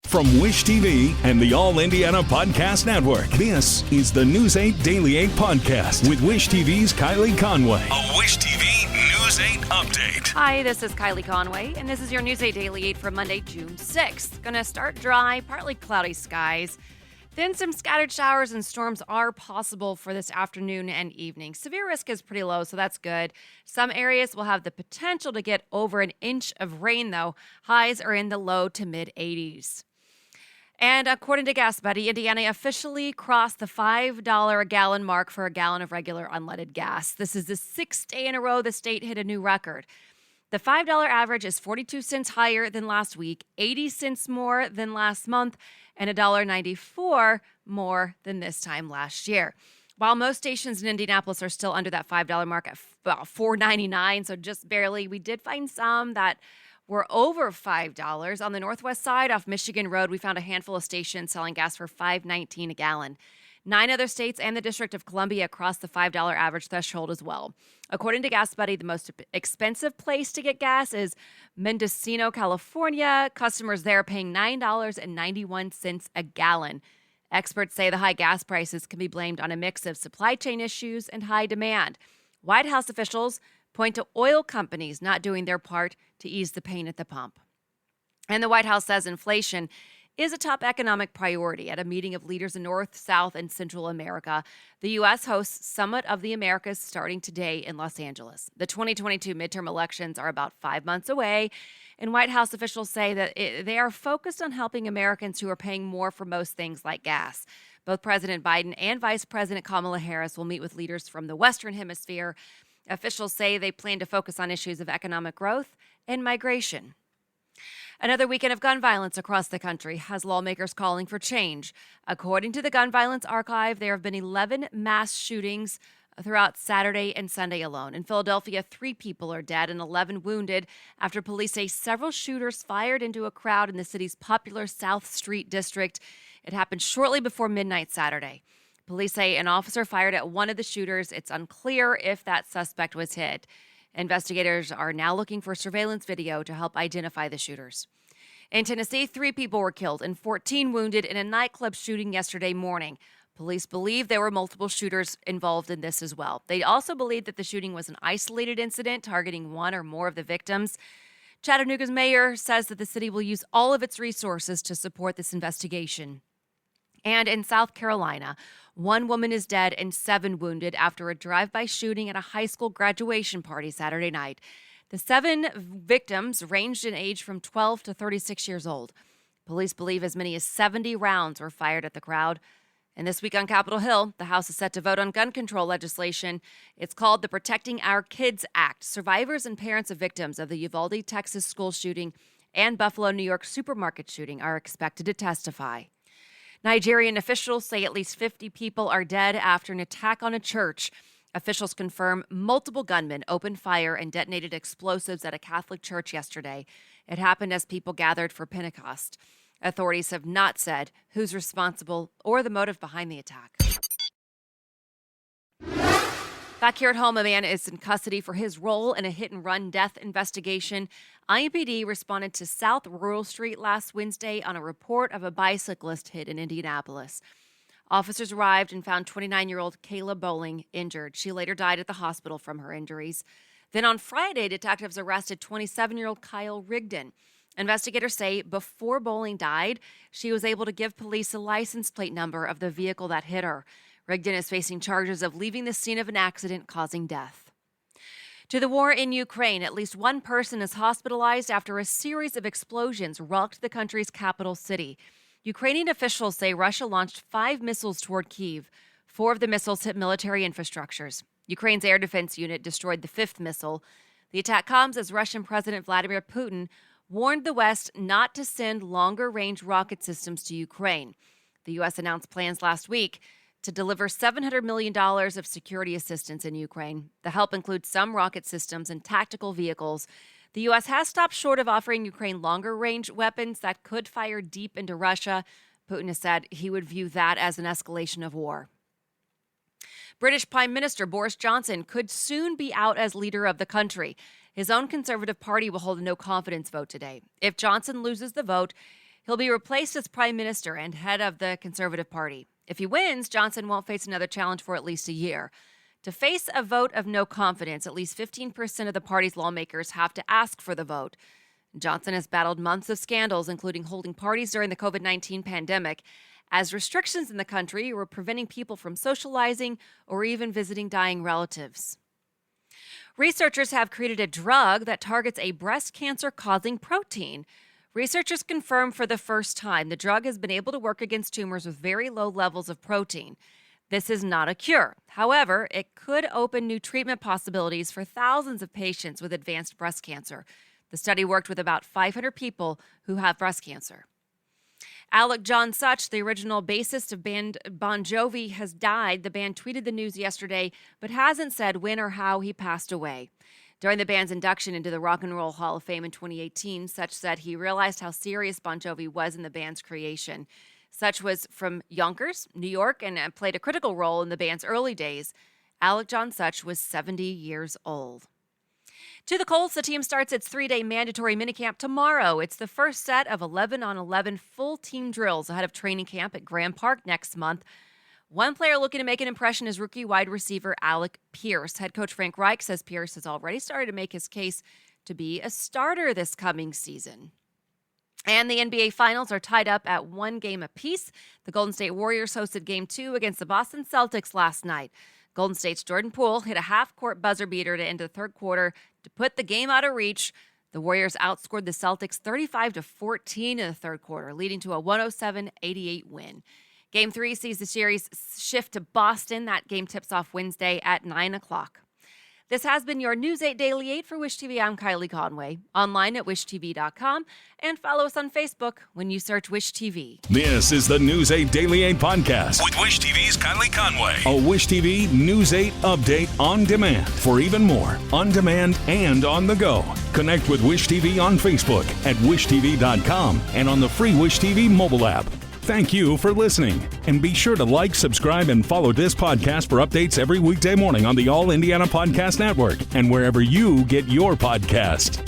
From Wish TV and the All Indiana Podcast Network, this is the News 8 Daily 8 Podcast with Wish TV's Kylie Conway. A Wish TV News 8 update. Hi, this is Kylie Conway, and this is your News 8 Daily 8 for Monday, June 6th. Gonna start dry, partly cloudy skies. Then some scattered showers and storms are possible for this afternoon and evening. Severe risk is pretty low, so that's good. Some areas will have the potential to get over an inch of rain, though. Highs are in the low to mid 80s. And according to Gas Buddy, Indiana officially crossed the $5 a gallon mark for a gallon of regular unleaded gas. This is the sixth day in a row the state hit a new record. The $5 average is 42 cents higher than last week, 80 cents more than last month, and $1.94 more than this time last year. While most stations in Indianapolis are still under that $5 mark at about $4.99, so just barely, we did find some that were over $5. On the northwest side off Michigan Road, we found a handful of stations selling gas for $5.19 a gallon. 9 other states and the District of Columbia crossed the $5 average threshold as well. According to Gas Buddy, the most expensive place to get gas is Mendocino, California. Customers there are paying $9.91 a gallon. Experts say the high gas prices can be blamed on a mix of supply chain issues and high demand. White House officials point to oil companies not doing their part to ease the pain at the pump. And the White House says inflation is a top economic priority at a meeting of leaders in North, South, and Central America. The U.S. hosts Summit of the Americas starting today in Los Angeles. The 2022 midterm elections are about 5 months away, and White House officials say that they are focused on helping Americans who are paying more for most things like gas. Both President Biden and Vice President Kamala Harris will meet with leaders from the Western Hemisphere. Officials say they plan to focus on issues of economic growth and migration. Another weekend of gun violence across the country has lawmakers calling for change. According to the Gun Violence Archive, there have been 11 mass shootings throughout Saturday and Sunday alone. In Philadelphia, 3 people are dead and 11 wounded after police say several shooters fired into a crowd in the city's popular South Street district. It happened shortly before midnight Saturday. Police say an officer fired at one of the shooters. It's unclear if that suspect was hit. Investigators are now looking for surveillance video to help identify the shooters. In Tennessee, 3 people were killed and 14 wounded in a nightclub shooting yesterday morning. Police believe there were multiple shooters involved in this as well. They also believe that the shooting was an isolated incident targeting one or more of the victims. Chattanooga's mayor says that the city will use all of its resources to support this investigation. And in South Carolina, 1 woman is dead and 7 wounded after a drive-by shooting at a high school graduation party Saturday night. The 7 victims ranged in age from 12 to 36 years old. Police believe as many as 70 rounds were fired at the crowd. And this week on Capitol Hill, the House is set to vote on gun control legislation. It's called the Protecting Our Kids Act. Survivors and parents of victims of the Uvalde, Texas school shooting and Buffalo, New York supermarket shooting are expected to testify. Nigerian officials say at least 50 people are dead after an attack on a church. Officials confirm multiple gunmen opened fire and detonated explosives at a Catholic church yesterday. It happened as people gathered for Pentecost. Authorities have not said who's responsible or the motive behind the attack. Back here at home, a man is in custody for his role in a hit-and-run death investigation. IMPD responded to South Rural Street last Wednesday on a report of a bicyclist hit in Indianapolis. Officers arrived and found 29-year-old Kayla Bowling injured. She later died at the hospital from her injuries. Then on Friday, detectives arrested 27-year-old Kyle Rigdon. Investigators say before Bowling died, she was able to give police a license plate number of the vehicle that hit her. Rigdon is facing charges of leaving the scene of an accident causing death. To the war in Ukraine, at least 1 person is hospitalized after a series of explosions rocked the country's capital city. Ukrainian officials say Russia launched 5 missiles toward Kyiv. 4 of the missiles hit military infrastructures. Ukraine's air defense unit destroyed the 5th missile. The attack comes as Russian President Vladimir Putin warned the West not to send longer-range rocket systems to Ukraine. The U.S. announced plans last week to deliver $700 million of security assistance in Ukraine. The help includes some rocket systems and tactical vehicles. The U.S. has stopped short of offering Ukraine longer-range weapons that could fire deep into Russia. Putin has said he would view that as an escalation of war. British Prime Minister Boris Johnson could soon be out as leader of the country. His own Conservative Party will hold a no-confidence vote today. If Johnson loses the vote, He'll be replaced as prime minister and head of the Conservative Party. If he wins, Johnson won't face another challenge for at least a year. To face a vote of no confidence, at least 15% of the party's lawmakers have to ask for the vote. Johnson has battled months of scandals, including holding parties during the COVID-19 pandemic, as restrictions in the country were preventing people from socializing or even visiting dying relatives. Researchers have created a drug that targets a breast cancer-causing protein. Researchers confirmed for the first time the drug has been able to work against tumors with very low levels of protein. This is not a cure. However, it could open new treatment possibilities for thousands of patients with advanced breast cancer. The study worked with about 500 people who have breast cancer. Alec John Such, the original bassist of band Bon Jovi, has died. The band tweeted the news yesterday, but hasn't said when or how he passed away. During the band's induction into the Rock and Roll Hall of Fame in 2018, Such said he realized how serious Bon Jovi was in the band's creation. Such was from Yonkers, New York, and played a critical role in the band's early days. Alec John Such was 70 years old. To the Colts, the team starts its 3-day mandatory minicamp tomorrow. It's the first set of 11-on-11 full team drills ahead of training camp at Graham Park next month. One player looking to make an impression is rookie wide receiver Alec Pierce. Head coach Frank Reich says Pierce has already started to make his case to be a starter this coming season. And the NBA Finals are tied up at 1 game apiece. The Golden State Warriors hosted Game 2 against the Boston Celtics last night. Golden State's Jordan Poole hit a half-court buzzer beater to end the third quarter to put the game out of reach. The Warriors outscored the Celtics 35-14 in the third quarter, leading to a 107-88 win. Game 3 sees the series shift to Boston. That game tips off Wednesday at 9 o'clock. This has been your News 8 Daily 8 for Wish TV. I'm Kylie Conway, online at wishtv.com, and follow us on Facebook when you search Wish TV. This is the News 8 Daily 8 podcast with Wish TV's Kylie Conway. A Wish TV News 8 update on demand. For even more, on demand and on the go. Connect with Wish TV on Facebook at wishtv.com and on the free Wish TV mobile app. Thank you for listening, and be sure to like, subscribe, and follow this podcast for updates every weekday morning on the All Indiana Podcast Network and wherever you get your podcasts.